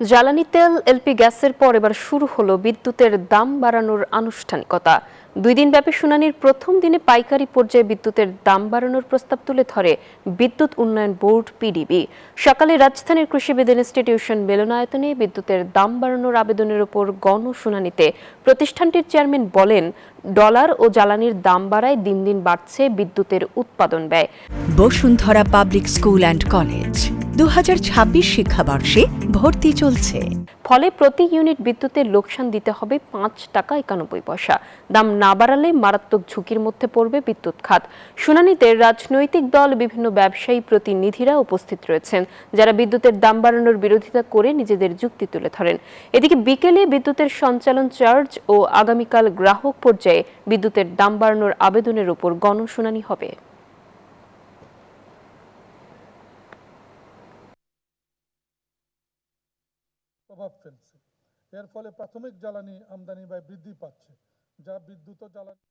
জ্বালানি তেল এলপি গ্যাসের পর এবার শুরু হলো বিদ্যুতের দাম বাড়ানোর আনুষ্ঠানিকতা। 2 দিনব্যাপী শুনানির প্রথম দিনে পাইকারি পর্যায়ে বিদ্যুতের দাম বাড়ানোর প্রস্তাব তুলে ধরে বিদ্যুৎ উন্নয়ন বোর্ড পিডিবি। সকালে রাজধানীর কৃষিবিদ ইনস্টিটিউশন মিলনায়তনে বিদ্যুতের দাম বাড়ানোর আবেদনের ওপর গণশুনানিতে প্রতিষ্ঠানটির চেয়ারম্যান বলেন, ডলার ও জ্বালানির দাম বাড়ায় দিন দিন বাড়ছে বিদ্যুতের উৎপাদন ব্যয়। Bashundhara public school and college 2026 শিক্ষাবর্ষে ভর্তি চলছে। ফলে প্রতি ইউনিট বিদ্যুতের লোকসান দিতে হবে 5 টাকা 91 পয়সা। দাম না বাড়ালে মারাত্মক ঝুঁকির মধ্যে পড়বে বিদ্যুৎ খাত। শুনানিতে রাজনৈতিক দল, বিভিন্ন ব্যবসায়ী প্রতিনিধিরা উপস্থিত রয়েছেন, যারা বিদ্যুতের দাম বাড়ানোর বিরোধিতা করে নিজেদের যুক্তি তুলে ধরেন। এদিকে বিকেলে বিদ্যুতের সঞ্চালন চার্জ ও আগামীকাল গ্রাহক পর্যায়ে বিদ্যুতের দাম বাড়ানোর আবেদনের উপর গণশুনানি হবে। প্রভাব ফেলছে। এর ফলে প্রাথমিক জ্বালানি আমদানি ব্যয় বৃদ্ধি পাচ্ছে, যা বিদ্যুৎ ও জ্বালানি